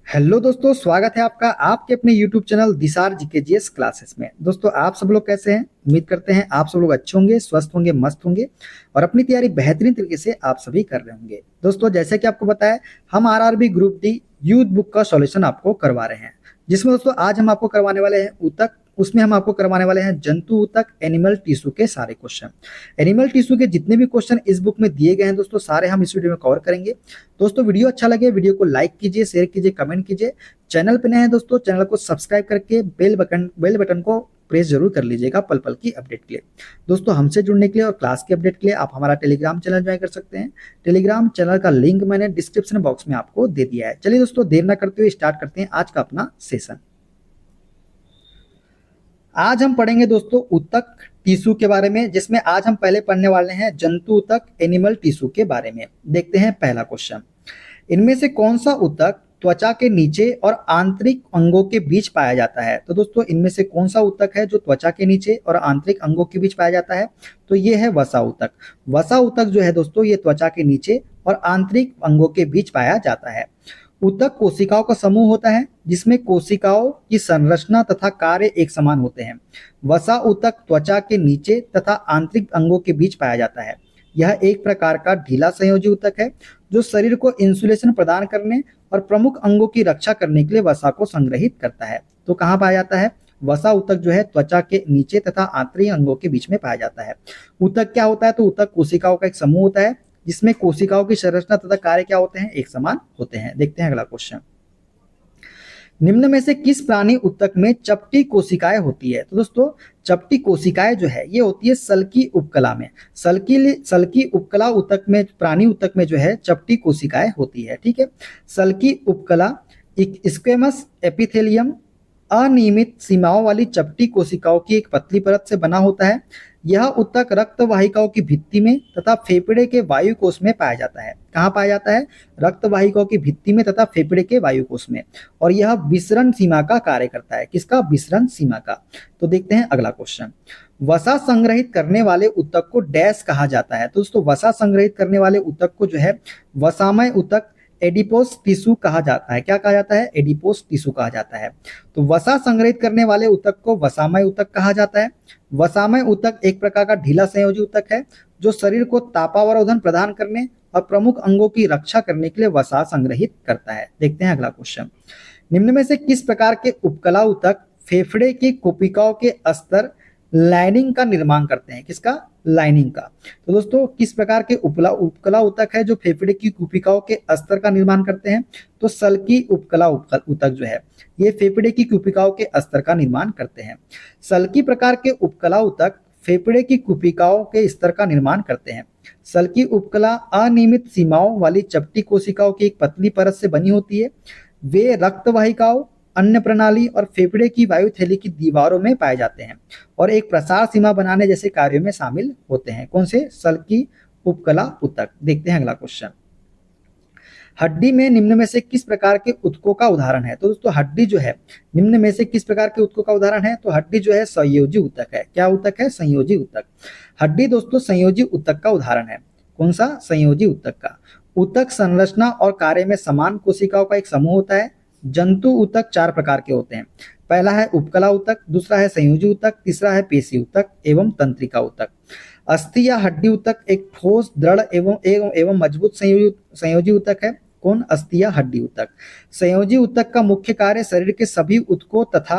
Hello दोस्तों, स्वागत है आपका आपके अपने YouTube चैनल दिसार जीकेजीएस क्लासेस में। दोस्तों, आप सब लोग कैसे हैं? उम्मीद करते हैं आप सब लोग अच्छे होंगे, स्वस्थ होंगे, मस्त होंगे और अपनी तैयारी बेहतरीन तरीके से आप सभी कर रहे होंगे। दोस्तों, जैसे कि आपको बताया, हम RRB group D youth book का सॉल्यूशन आपको करवा रहे हैं, जिसमें दोस्तों आज हम आपको करवाने वाले हैं ऊतक। उसमें हम आपको करवाने वाले हैं जंतु ऊतक, एनिमल टिश्यू के सारे क्वेश्चन। एनिमल टिश्यू के जितने भी क्वेश्चन इस बुक में दिए गए हैं दोस्तों, सारे हम इस वीडियो में कवर करेंगे। दोस्तों, वीडियो अच्छा लगे वीडियो को लाइक कीजिए, शेयर कीजिए, कमेंट कीजिए। चैनल पे नए हैं दोस्तों, चैनल को सब्सक्राइब करके बेल बटन को प्रेस जरूर कर लीजिएगा पल पल की अपडेट के लिए। दोस्तों, हमसे जुड़ने के लिए और क्लास की अपडेट के लिए आप हमारा टेलीग्राम चैनल ज्वाइन कर सकते हैं। टेलीग्राम चैनल का लिंक मैंने डिस्क्रिप्शन बॉक्स में आपको दे दिया है। चलिए दोस्तों, देर ना करते हुए स्टार्ट करते हैं आज का अपना सेशन। आज हम पढ़ेंगे दोस्तों ऊतक टिश्यू के बारे में, जिसमें आज हम पहले पढ़ने वाले हैं जंतु ऊतक, एनिमल टिश्यू के बारे में। देखते हैं पहला क्वेश्चन। इनमें से कौन सा ऊतक त्वचा के नीचे और आंतरिक अंगों के बीच पाया जाता है? तो दोस्तों, इनमें से कौन सा ऊतक है जो त्वचा के नीचे और आंतरिक अंगों के बीच पाया जाता है? तो ये है वसा ऊतक। वसा ऊतक जो है दोस्तों, ये त्वचा के नीचे और आंतरिक अंगों के बीच पाया जाता है। ऊतक कोशिकाओं का समूह होता है, जिसमें कोशिकाओं की संरचना तथा कार्य एक समान होते हैं। वसा ऊतक त्वचा के नीचे तथा आंतरिक अंगों के बीच पाया जाता है। यह एक प्रकार का ढीला संयोजी ऊतक है, जो शरीर को इंसुलेशन प्रदान करने और प्रमुख अंगों की रक्षा करने के लिए वसा को संग्रहित करता है। तो कहाँ पाया जाता है? वसा ऊतक जो है त्वचा के नीचे तथा आंतरिक अंगों के बीच में पाया जाता है। ऊतक क्या होता है? तो ऊतक कोशिकाओं का एक समूह होता है, जिसमें कोशिकाओं की संरचना तथा कार्य क्या होते हैं? एक समान होते हैं। देखते हैं अगला क्वेश्चन। निम्न में से किस प्राणी ऊतक में चपटी कोशिकाएं होती है? तो दोस्तों, चपटी कोशिकाएं जो है ये होती है सल्की उपकला में। सल्की उपकला ऊतक में, प्राणी ऊतक में जो है चपटी कोशिकाएं होती है। ठीक है। सल्की उपकला स्क्वेमस एपिथेलियम अनियमित सीमाओं वाली चपटी कोशिकाओं की एक पतली परत से बना होता है। यह ऊतक रक्त वाहिकाओं की भित्ति में तथा फेफड़े के वायु कोष में पाया जाता है। कहाँ पाया जाता है? रक्त वाहिकाओं की भित्ति में तथा फेफड़े के वायु कोष में। और यह विसरण सीमा का कार्य करता है। किसका? विसरण सीमा का। तो देखते हैं अगला क्वेश्चन। वसा संग्रहित करने वाले ऊतक को डैश कहा जाता है? तो दोस्तों, वसा संग्रहित करने वाले ऊतक को जो है वसामय ऊतक, एडिपोस टिश्यू कहा जाता है। क्या कहा जाता है? एडिपोस टिश्यू कहा जाता है। तो वसा संग्रहित करने वाले ऊतक को वसामय ऊतक कहा जाता है। वसामय ऊतक एक प्रकार का ढीला संयोजी ऊतक है, जो शरीर को तापावरोधन प्रदान करने और प्रमुख अंगों की रक्षा करने के लिए वसा संग्रहित करता है। देखते हैं अगला क्वेश्चन। निम्न में से किस प्रकार के उपकला ऊतक फेफड़े की कोशिकाओं के अस्तर लाइनिंग का निर्माण करते हैं? किसका? लाइनिंग का। तो दोस्तों, किस प्रकार के उपकला ऊतक है जो फेफड़े की कोशिकाओं के अस्तर का निर्माण करते हैं? तो सल्की उपकला ऊतक जो है ये फेफड़े की कोशिकाओं के अस्तर का निर्माण करते हैं। सल्की प्रकार के उपकला ऊतक फेफड़े की कोशिकाओं के स्तर का निर्माण करते हैं। सल्की उपकला अनियमित सीमाओं वाली चपटी कोशिकाओं की एक पतली परत से बनी होती है। वे रक्त वाहिकाओं, अन्न प्रणाली और फेफड़े की वायु थैली की दीवारों में पाए जाते हैं और एक प्रसार सीमा बनाने जैसे कार्यों में शामिल होते हैं। कौन से? सल्की उपकला ऊतक। देखते हैं अगला क्वेश्चन। हड्डी में निम्न में से किस प्रकार के ऊतकों का उदाहरण है? तो दोस्तों, हड्डी जो है निम्न में से किस प्रकार के ऊतकों का उदाहरण है? तो हड्डी जो है संयोजी ऊतक है। क्या ऊतक है? संयोजी ऊतक। हड्डी दोस्तों संयोजी ऊतक का उदाहरण है। कौन सा? संयोजी ऊतक का। ऊतक संरचना और कार्य में समान कोशिकाओं का एक समूह होता है। जंतु ऊतक चार प्रकार के होते हैं। पहला है उपकला ऊतक, दूसरा है संयोजी ऊतक, तीसरा है पेशी ऊतक एवं तंत्रिका ऊतक। अस्थि या हड्डी ऊतक एक ठोस, दृढ़ एवं मजबूत संयोजी ऊतक है। कौन? अस्थि या हड्डी ऊतक। संयोजी ऊतक का मुख्य कार्य शरीर के सभी ऊतकों तथा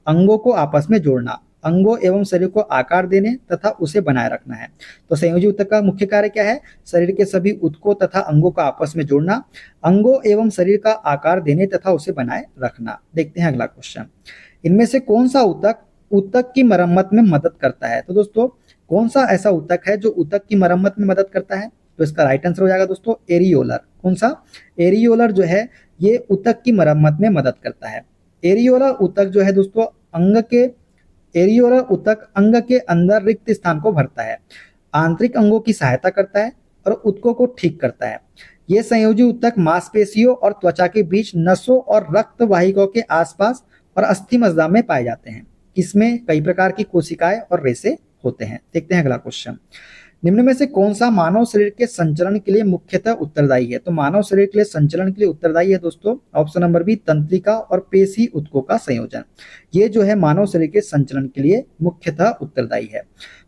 अंगों को आपस में जोड़ना, अंगों एवं शरीर को आकार देने तथा उसे बनाए रखना है। तो संयोजी ऊतक का मुख्य कार्य क्या है? शरीर के सभी ऊतकों तथा अंगों को आपस में जोड़ना, अंगों एवं शरीर का आकार देने तथा उसे बनाए रखना। देखते हैं अगला क्वेश्चन। इनमें से कौन सा ऊतक ऊतक की मरम्मत में मदद करता है? तो दोस्तों, कौन सा ऐसा ऊतक है जो ऊतक की मरम्मत में मदद करता है? तो इसका राइट आंसर हो जाएगा दोस्तों एरियोलर। कौन सा? एरियोलर जो है ये ऊतक की मरम्मत में मदद करता है। एरियोलर ऊतक जो है दोस्तों एरियोलर ऊतक अंग के अंदर रिक्त स्थान को भरता है, आंतरिक अंगों की सहायता करता है और ऊतकों को ठीक करता है। ये संयोजी ऊतक मांसपेशियों और त्वचा के बीच, नसों और रक्त वाहिकाओं के आसपास और अस्थि मज्जा में पाए जाते हैं। इसमें कई प्रकार की कोशिकाएं और रेशे होते हैं। देखते हैं अगला क्वेश्चन। निम्न में से कौन सा मानव शरीर के संचलन के लिए मुख्यतः उत्तरदायी है? तो मानव शरीर के लिए संचलन के लिए उत्तरदायी है दोस्तों ऑप्शन नंबर बी, तंत्रिका और पेशी ऊतकों का संयोजन। ये जो है मानव शरीर के संचलन के लिए मुख्यतः उत्तरदायी है।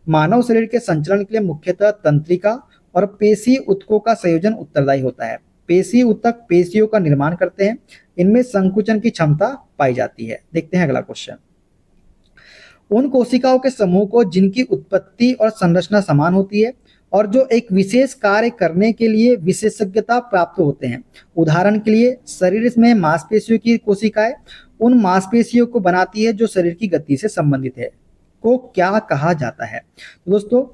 मानव शरीर के संचलन के लिए मुख्यतः तंत्रिका और पेशी ऊतकों का संयोजन उत्तरदायी होता है। पेशी ऊतक पेशियों का निर्माण करते हैं, इनमें संकुचन की क्षमता पाई जाती है। देखते हैं अगला क्वेश्चन। उन कोशिकाओं के समूह को जिनकी उत्पत्ति और संरचना समान होती है और जो एक विशेष कार्य करने के लिए विशेषज्ञता प्राप्त होते हैं। उदाहरण के लिए शरीर में मांसपेशियों की कोशिकाएं उन मांसपेशियों को बनाती है जो शरीर की गति से संबंधित है, को क्या कहा जाता है? तो दोस्तों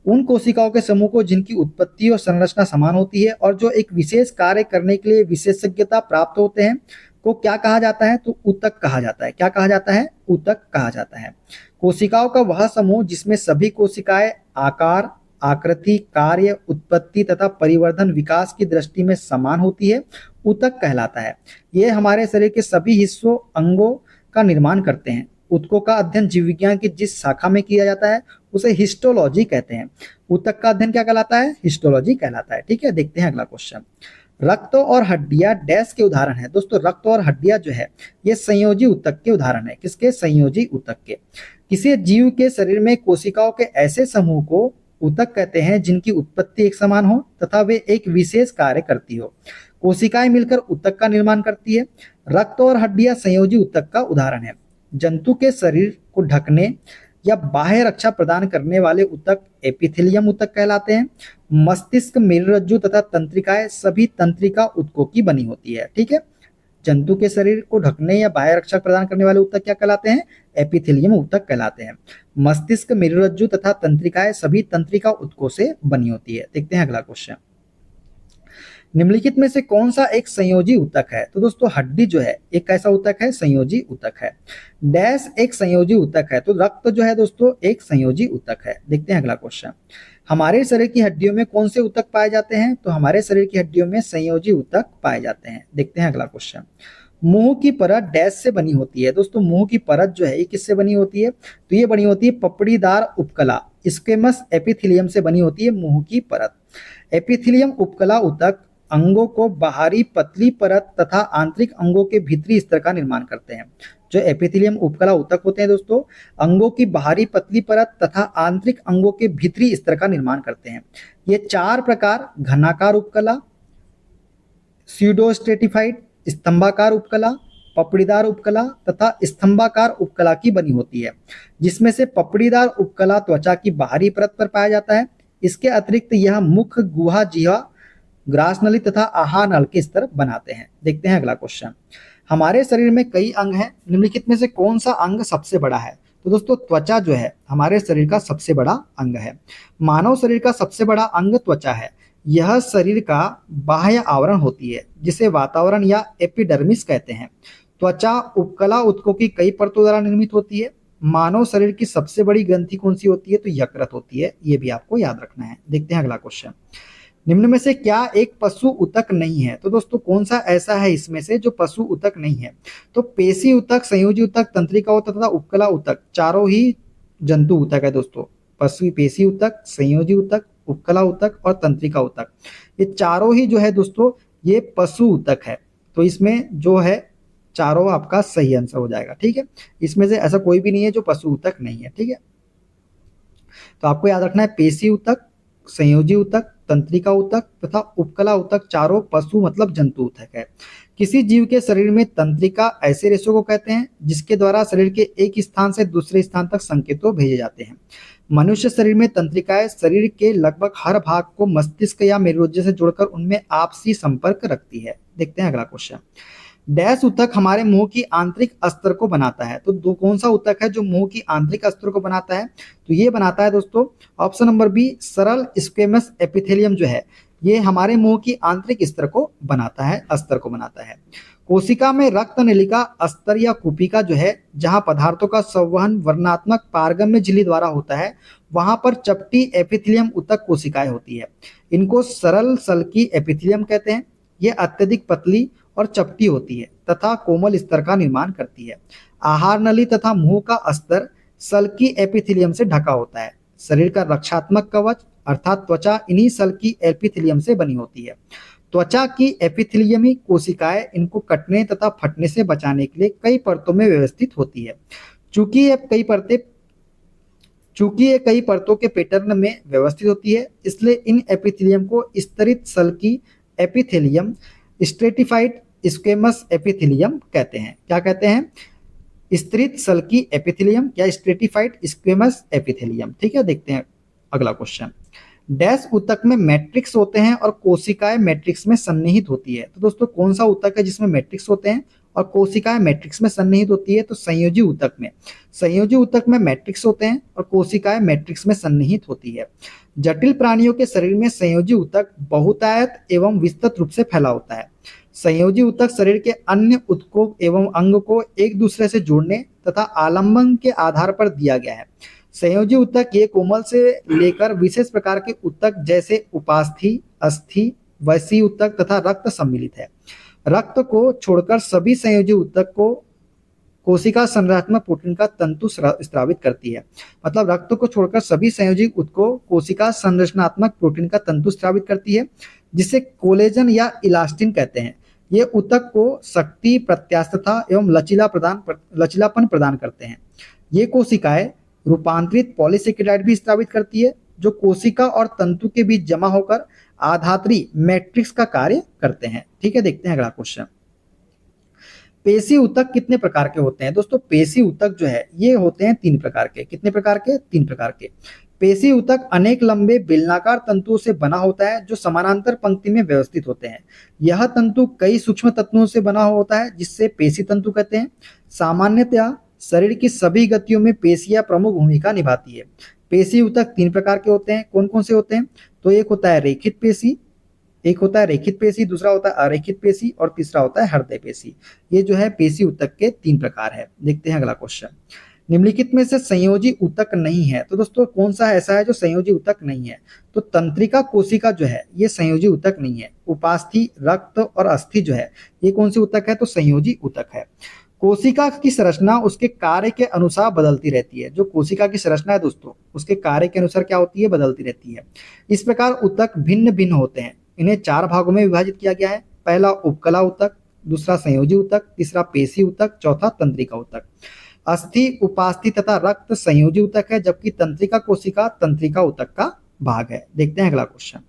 उन कोशिकाओं के समूह को जिनकी उत्पत्ति और संरचना समान होती है और जो एक विशेष कार्य करने के लिए विशेषज्ञता प्राप्त होते हैं को क्या कहा जाता है? तो ऊतक कहा जाता है। क्या कहा जाता है? ऊतक कहा जाता है। कोशिकाओं का वह समूह जिसमें सभी कोशिकाएं आकार, आकृति, कार्य, उत्पत्ति तथा परिवर्धन विकास की दृष्टि में समान होती है, ऊतक कहलाता है। ये हमारे शरीर के सभी हिस्सों अंगों का निर्माण करते हैं। ऊतकों का अध्ययन जीव विज्ञान की जिस शाखा में किया जाता है उसे हिस्टोलॉजी कहते हैं। ऊतक का अध्ययन क्या कहलाता है? हिस्टोलॉजी कहलाता है। ठीक है, देखते हैं अगला क्वेश्चन। रक्त और हड्डियां डैश के उदाहरण है। दोस्तों रक्त और हड्डियां जो है ये संयोजी ऊतक के उदाहरण है। किसके? संयोजी ऊतक के। किसी जीव के शरीर में कोशिकाओं के ऐसे समूह को ऊतक कहते हैं जिनकी उत्पत्ति एक समान हो तथा वे एक विशेष कार्य करती हो। कोशिकाएं मिलकर ऊतक का निर्माण करती है। रक्त और हड्डियां संयोजी ऊतक का उदाहरण है। जंतु के शरीर को ढकने या बाह्य रक्षा प्रदान करने वाले ऊतक एपिथेलियम ऊतक कहलाते हैं। मस्तिष्क, मेरुरज्जु तथा तंत्रिकाएं सभी तंत्रिका ऊतकों की बनी होती है। ठीक है, जंतु के शरीर को ढकने या बाह्य रक्षा प्रदान करने वाले ऊतक क्या कहलाते हैं? एपिथेलियम ऊतक कहलाते हैं। मस्तिष्क, मेरुरज्जु तथा तंत्रिकाएं सभी तंत्रिका ऊतकों से बनी होती है। देखते हैं अगला क्वेश्चन। निम्नलिखित में से कौन सा एक संयोजी ऊतक है? तो दोस्तों हड्डी जो है एक कैसा ऊतक है? संयोजी ऊतक है। डैश एक संयोजी ऊतक है। तो रक्त जो है दोस्तों एक संयोजी ऊतक है। देखते हैं अगला क्वेश्चन। हमारे शरीर की हड्डियों में कौन से ऊतक पाए जाते हैं? तो हमारे शरीर की हड्डियों में संयोजी ऊतक पाए जाते हैं। देखते हैं अगला क्वेश्चन। मुंह की परत डैश से बनी होती है। दोस्तों मुंह की परत जो है ये किससे बनी होती है? तो ये बनी होती है पपड़ीदार उपकला, स्क्वेमस एपिथेलियम से बनी होती है मुंह की परत। एपिथेलियम उपकला ऊतक अंगों को बाहरी पतली परत तथा आंतरिक अंगों के भीतरी स्तर का निर्माण करते हैं। जो एपिथेलियम उपकला ऊतक होते हैं दोस्तों अंगों की बाहरी पतली परत तथा आंतरिक अंगों के भीतरी स्तर का निर्माण करते हैं। ये चार प्रकार घनाकार उपकला, स्यूडोस्ट्रेटिफाइड, स्तंभाकार उपकला, पपड़ीदार उपकला तथा स्तंभाकार उपकला की बनी होती है, जिसमें से पपड़ीदार उपकला त्वचा की बाहरी परत पर पाया जाता है। इसके अतिरिक्त यह मुख, गुहा, जिह्वा, ग्रास नली तथा आहार नल के स्तर बनाते हैं। देखते हैं अगला क्वेश्चन। हमारे शरीर में कई अंग हैं, निम्नलिखित में से कौन सा अंग सबसे बड़ा है? तो दोस्तों त्वचा जो है हमारे शरीर का सबसे बड़ा अंग है। मानव शरीर का सबसे बड़ा अंग त्वचा है। यह शरीर का बाह्य आवरण होती है जिसे वातावरण या एपिडर्मिस कहते हैं। त्वचा उपकला ऊतकों की कई परतों द्वारा निर्मित होती है। मानव शरीर की सबसे बड़ी ग्रंथि कौन सी होती है? तो यकृत होती है। ये भी आपको याद रखना है। देखते हैं अगला क्वेश्चन। निम्न में से क्या एक पशु ऊतक नहीं है? तो दोस्तों कौन सा ऐसा है इसमें से जो पशु ऊतक नहीं है? तो पेशी ऊतक, संयोजी ऊतक, तंत्रिका ऊतक तथा उपकला ऊतक चारों ही जंतु ऊतक है दोस्तों। पशु पेशी ऊतक, संयोजी ऊतक, उपकला ऊतक और तंत्रिका ऊतक ये चारों ही जो है दोस्तों ये पशु ऊतक है। तो इसमें जो है चारों आपका सही आंसर हो जाएगा। ठीक है, इसमें से ऐसा कोई भी नहीं है जो पशु ऊतक नहीं है। ठीक है, तो आपको याद रखना है पेशी ऊतक, संयोजी ऊतक, तंत्रिका ऊतक तथा उपकला ऊतक चारों पशु मतलब जंतु ऊतक है। किसी जीव के शरीर में तंत्रिका ऐसे रेशों को कहते हैं जिसके द्वारा शरीर के एक स्थान से दूसरे स्थान तक संकेतों भेजे जाते हैं। मनुष्य शरीर में तंत्रिकाएं शरीर के लगभग हर भाग को मस्तिष्क या मेरुरज्जु से जोड़कर उनमें आपसी संपर्क रखती है। देखते हैं अगला क्वेश्चन। डैश ऊतक हमारे मुंह की आंतरिक अस्तर को बनाता है। तो कौन सा ऊतक है जो मुंह की आंतरिक अस्तर को बनाता है? तो ये बनाता है दोस्तों ऑप्शन नंबर बी, सरल स्क्वेमस एपिथेलियम जो है ये हमारे मुंह की आंतरिक स्तर को बनाता है, अस्तर को बनाता है। कोशिका में रक्त नलिका अस्तर या कुपिका जो है जहां पदार्थों का संवहन वर्णात्मक पारगम्य झिल्ली द्वारा होता है वहां पर चपटी एपिथेलियम ऊतक कोशिकाएं होती है। इनको सरल सल्की एपिथेलियम कहते हैं। ये अत्यधिक पतली और चपटी होती है तथा कोमल स्तर का निर्माण करती है। आहार नली तथा मुंह का अस्तर सल्की एपिथेलियम से ढका होता है। शरीर का रक्षात्मक कवच अर्थात त्वचा इन्हीं सल्की एपिथेलियम से बनी होती है। त्वचा की एपिथेलियमी कोशिकाएं इनको कटने तथा फटने से बचाने के लिए कई परतों में व्यवस्थित होती है। चूंकि ये कई परतों के पैटर्न में व्यवस्थित होती है, इसलिए इन एपिथेलियम को स्तरित सल्की एपिथेलियम, स्ट्रेटिफाइड स्क्वेमस एपिथेलियम कहते हैं। क्या कहते हैं? स्तरित सल्की एपिथेलियम या स्ट्रेटिफाइड स्क्वेमस एपिथेलियम। ठीक है, देखते हैं अगला क्वेश्चन। डैश ऊतक में मैट्रिक्स होते हैं और कोशिकाएं मैट्रिक्स में सन्निहित होती है। तो दोस्तों कौन सा ऊतक है जिसमें मैट्रिक्स होते हैं और कोशिकाएं मैट्रिक्स में सन्निहित होती है? तो संयोजी ऊतक में। संयोजी ऊतक में मैट्रिक्स होते हैं और कोशिकाएं मैट्रिक्स में सन्निहित होती है। जटिल प्राणियों के शरीर में संयोजी ऊतक बहुतायत एवं विस्तृत रूप से फैला होता है। संयोजी ऊतक शरीर के अन्य ऊतकों एवं अंग को एक दूसरे से जोड़ने तथा आलंबन के आधार पर दिया गया है। संयोजी ऊतक ये कोमल से लेकर विशेष प्रकार के ऊतक जैसे उपास्थि, अस्थि, वसी ऊतक तथा रक्त सम्मिलित है। रक्त को छोड़कर सभी संयोजी ऊतक को कोशिका संरचनात्मक प्रोटीन का तंतु स्रावित करती है। मतलब रक्त को छोड़कर सभी संयोजी ऊतक को कोशिका संरचनात्मक प्रोटीन का तंतु स्रावित करती है, जिसे कोलेजन या इलास्टिन कहते हैं। ये ऊतक को शक्ति, प्रत्यास्थता एवं लचीलापन प्रदान करते हैं। ये कोशिकाएं रूपांतरित पॉलीसेकेराइड भी स्रावित करती है, जो कोशिका और तंतु के बीच जमा होकर आधात्री मैट्रिक्स का कार्य करते हैं। ठीक है, देखते हैं अगला क्वेश्चन। पेशी ऊतक कितने प्रकार के होते हैं? दोस्तों पेशी ऊतक जो है ये होते हैं 3 प्रकार के। कितने प्रकार के? 3 प्रकार के। पेशी ऊतक अनेक लंबे बेलनाकार तंतुओं से बना होता है जो समानांतर पंक्ति में व्यवस्थित होते हैं। यह तंतु कई सूक्ष्म तत्वों से बना होता है जिससे पेशी तंतु कहते हैं। सामान्यतया शरीर की सभी गतियों में पेशियां प्रमुख भूमिका निभाती है। पेशी ऊतक 3 प्रकार के होते हैं। कौन कौन से होते हैं? तो एक होता है रेखित पेशी, दूसरा होता है अरेखित पेशी और तीसरा होता है हृदय पेशी। ये जो है पेशी ऊतक के 3 प्रकार है। देखते हैं अगला क्वेश्चन। निम्नलिखित में से संयोजी ऊतक नहीं है। तो दोस्तों कौन सा ऐसा है जो संयोजी ऊतक नहीं है? तो तंत्रिका कोशिका जो है ये संयोजी ऊतक नहीं है। उपास्थि, रक्त और अस्थि जो है ये कौन सी ऊतक है? तो संयोजी ऊतक है। कोशिका की संरचना उसके कार्य के अनुसार बदलती रहती है। जो कोशिका की संरचना है दोस्तों उसके कार्य के अनुसार क्या होती है? बदलती रहती है। इस प्रकार ऊतक भिन्न भिन्न होते हैं। इन्हें 4 भागों में विभाजित किया गया है। पहला उपकला ऊतक, दूसरा संयोजी ऊतक, तीसरा पेशी ऊतक, चौथा तंत्रिका ऊतक। अस्थि, उपास्थि तथा रक्त संयोजी ऊतक है, जबकि तंत्रिका कोशिका तंत्रिका ऊतक का भाग है। देखते हैं अगला क्वेश्चन।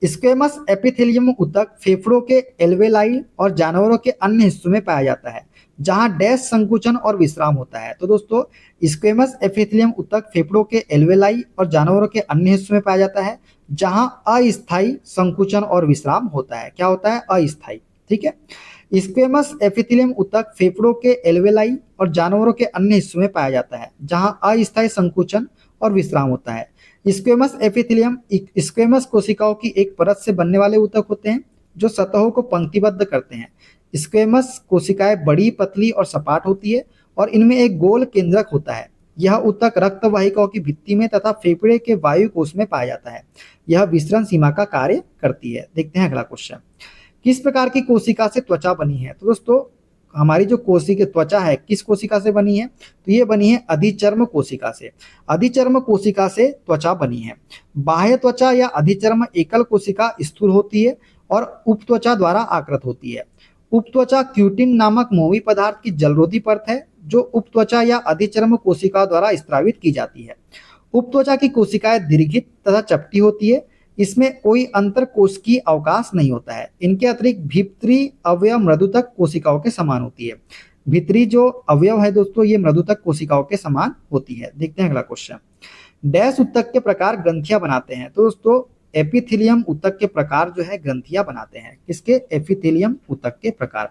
स्क्वेमस एपिथेलियम ऊतक फेफड़ों के एल्वेलाई और जानवरों के अन्य हिस्सों में पाया जाता है, जहां डैश संकुचन और विश्राम होता है। तो दोस्तों स्क्वेमस एपिथेलियम ऊतक फेफड़ों के एल्वेलाई और जानवरों के अन्य हिस्सों में पाया जाता है, जहां अस्थायी संकुचन और विश्राम होता है। क्या होता है? अस्थायी। ठीक है। स्क्वेमस एपिथेलियम ऊतक फेफड़ों के एल्वेलाई और जानवरों के अन्य हिस्सों में पाया जाता है, जहां अस्थायी संकुचन और विश्राम होता है। स्क्वेमस एपिथेलियम स्क्वेमस कोशिकाओं की एक परत से बनने वाले ऊतक होते हैं जो सतहों को पंक्तिबद्ध करते हैं। स्क्वेमस कोशिकाएं बड़ी, पतली और सपाट होती है और इनमें एक गोल केंद्रक होता है। यह ऊतक रक्त वाहिकाओं की भित्ति में तथा फेफड़े के वायु कोश में पाया जाता है। यह विसरण सीमा का कार्य करती है। देखते हैं अगला क्वेश्चन। किस प्रकार की कोशिका से त्वचा बनी है? तो दोस्तों हमारी जो कोशिका त्वचा है किस कोशिका से बनी है? तो ये बनी है अधिचर्म कोशिका से। अधिचर्म कोशिका से त्वचा बनी है। बाह्य त्वचा या अधिचर्म एकल कोशिका स्थूल होती है और उपत्वचा द्वारा आकृत होती है। उपत्वचा क्यूटिन नामक मोमी पदार्थ की जलरोधी परत है जो उपत्वचा या अधिचर्म कोशिका द्वारा स्रावित की जाती है। उपत्वचा की कोशिकाएं दीर्घित तथा चपटी होती है। इसमें कोई अंतर कोशिकीय अवकाश नहीं होता है। इनके अतिरिक्त भीतरी अवयव मृदुतक कोशिकाओं के समान होती है। भीतरी जो अवयव है दोस्तों ये मृदुतक कोशिकाओं के समान होती है। देखते हैं अगला क्वेश्चन। डैश ऊतक के प्रकार ग्रंथियां बनाते हैं। तो दोस्तों एपिथेलियम ऊतक के प्रकार जो है ग्रंथियां बनाते हैं। किसके? एपिथेलियम ऊतक के प्रकार।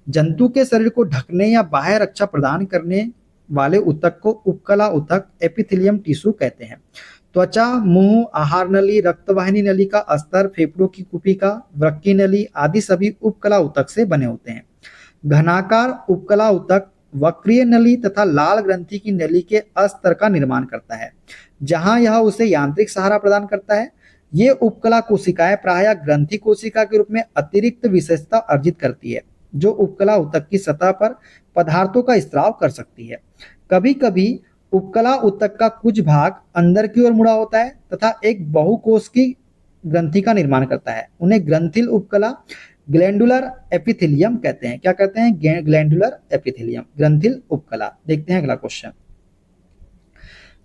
जंतु के शरीर को ढकने या बाह्य रक्षा प्रदान करने वाले ऊतक को उपकला ऊतक एपिथेलियम टिश्यू कहते हैं। त्वचा, मुंह, आहार नली, रक्तवाहिनी नली का अस्तर, फेफड़ों की कुपिका, वृक्की नली आदि सभी उपकला ऊतक से बने होते हैं। घनाकार उपकला ऊतक वक्रीय नली तथा लाल ग्रंथि की नली के अस्तर का निर्माण करता है, जहां यह उसे यांत्रिक सहारा प्रदान करता है। ये उपकला कोशिकाएं प्रायः ग्रंथि कोशिका के रूप में अतिरिक्त विशेषता अर्जित करती है, जो उपकला ऊतक की सतह पर पदार्थों का स्राव कर सकती है। कभी कभी उपकला ऊतक का कुछ भाग अंदर की ओर मुड़ा होता है तथा एक बहुकोश की ग्रंथि का निर्माण करता है। उन्हें ग्रंथिल उपकला ग्लैंडुलर एपिथेलियम कहते हैं। क्या कहते हैं? ग्लैंडुलर एपिथेलियम, ग्रंथिल उपकला। देखते हैं अगला क्वेश्चन।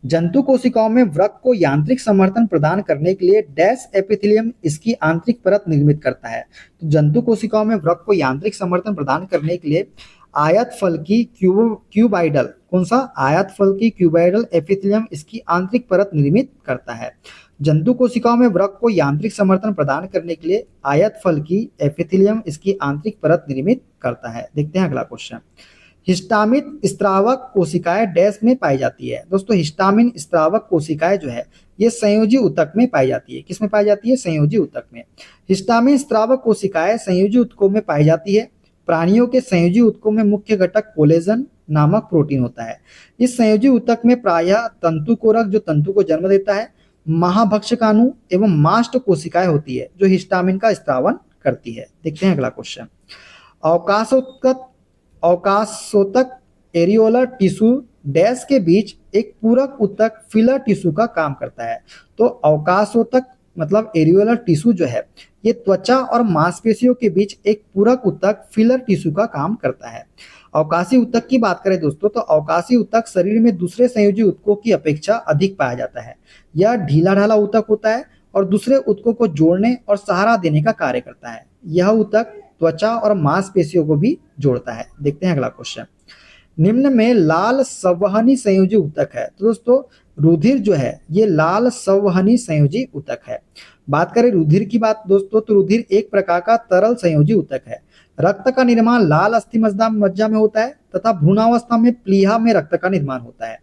जंतु कोशिकाओं में वृक्क को यांत्रिक समर्थन प्रदान करने के लिए डैश एपिथेलियम इसकी आंतरिक परत निर्मित करता है। तो जंतु कोशिकाओं में वृक्क को यांत्रिक समर्थन प्रदान करने के लिए आयत फल की क्यूबाइडल, कौन सा? आयत फल की क्यूबाइडल एपिथेलियम इसकी आंतरिक परत निर्मित करता है। जंतु कोशिकाओं में वृक्क को यांत्रिक समर्थन प्रदान करने के लिए आयत फल की एपिथेलियम इसकी आंतरिक परत निर्मित करता है। देखते हैं अगला क्वेश्चन। हिस्टामिन स्त्रावक कोशिकाएं डैश में पाई जाती है। दोस्तों हिस्टामिन स्त्रावक कोशिकाएं जो है ये संयोजी ऊतक में पाई जाती है। किस में पाई जाती है? संयोजी ऊतक में। हिस्टामिन स्त्रावक कोशिकाएं संयोजी ऊतकों में पाई जाती है। प्राणियों के संयोजी ऊतकों में मुख्य घटक कोलेजन नामक प्रोटीन होता है। इस संयोजी ऊतक में प्रायः तंतुकोरक जो तंतु को जन्म देता है, महाभक्षकाणु एवं मास्ट कोशिकाएं होती है जो हिस्टामिन का स्त्रावन करती है। देखते हैं अगला क्वेश्चन। अवकाशोतक एरियोलर टिश्यू डैश के बीच एक पूरक ऊतक फिलर टिश्यू का काम करता है। तो अवकाशोतक मतलब एरियोलर टिश्यू जो है ये त्वचा और मांसपेशियों के बीच एक पूरक ऊतक फिलर टिश्यू का काम करता है। अवकाशी ऊतक की बात करें दोस्तों तो अवकाशी ऊतक शरीर में दूसरे संयोजी ऊतकों की अपेक्षा अधिक पाया जाता है। यह ढीला ढाला ऊतक होता है और दूसरे ऊतकों को जोड़ने और सहारा देने का कार्य करता है। यह ऊतक त्वचा और मांसपेशियों को भी जोड़ता है। देखते हैं अगला क्वेश्चन। निम्न में लाल संवहनी संयोजी ऊतक है। तो दोस्तों रुधिर जो है ये लाल संवहनी संयोजी ऊतक है। बात करें रुधिर की बात दोस्तों तो रुधिर एक प्रकार का तरल संयोजी ऊतक है। रक्त का निर्माण लाल अस्थि मज्जा में होता है तथा भ्रूणावस्था में प्लीहा में रक्त का निर्माण होता है।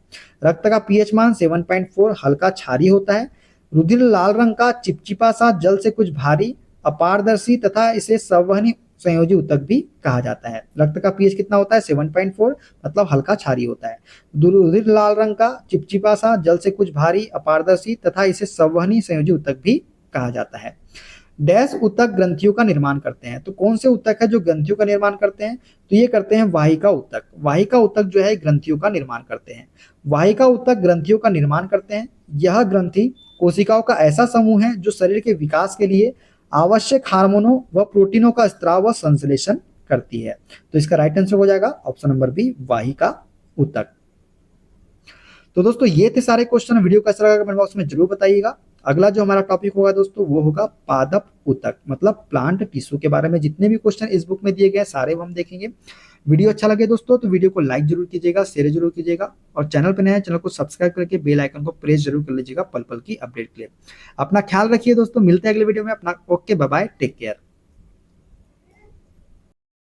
रक्त का पीएच मान 7.4 हल्का क्षारीय होता है। रुधिर लाल रंग का चिपचिपा सा जल से कुछ भारी अपारदर्शी तथा इसे संवहनी संयोजी ऊतक भी कहा जाता है। रक्त का पीएच कितना होता है? 7.4 मतलब हल्का क्षारीय होता है। रुधिर लाल रंग का चिपचिपा सा जल से कुछ भारी अपारदर्शी तथा इसे संवहनी संयोजी ऊतक भी कहा जाता है। डैश ऊतक ग्रंथियों का निर्माण करते हैं। तो कौन से ऊतक है जो ग्रंथियों का निर्माण करते हैं? तो ये करते हैं वाहिका ऊतक। वाहिका ऊतक जो है ग्रंथियों का निर्माण करते हैं। वाहिका ऊतक ग्रंथियों का निर्माण करते हैं। यह ग्रंथि कोशिकाओं का ऐसा समूह है जो शरीर के विकास के लिए आवश्यक हार्मोनों व प्रोटीनों का स्त्राव व संश्लेषण करती है। तो इसका राइट आंसर हो जाएगा ऑप्शन नंबर बी, वाहिका ऊतक। तो दोस्तों ये थे सारे क्वेश्चन। वीडियो कैसा लगा कमेंट बॉक्स में जरूर बताइएगा। अगला जो हमारा टॉपिक होगा दोस्तों वो होगा पादप ऊतक मतलब प्लांट टिश्यू के बारे में। जितने भी क्वेश्चन इस बुक में दिए गए सारे हम देखेंगे। वीडियो अच्छा लगे दोस्तों तो वीडियो को लाइक जरूर कीजिएगा, शेयर जरूर कीजिएगा और चैनल पर नए हैं चैनल को सब्सक्राइब करके बेल आइकन को प्रेस जरूर कर लीजिएगा पल पल की अपडेट के लिए। अपना ख्याल रखिए दोस्तों, मिलते हैं अगले वीडियो में। अपना okay, bye bye, take care.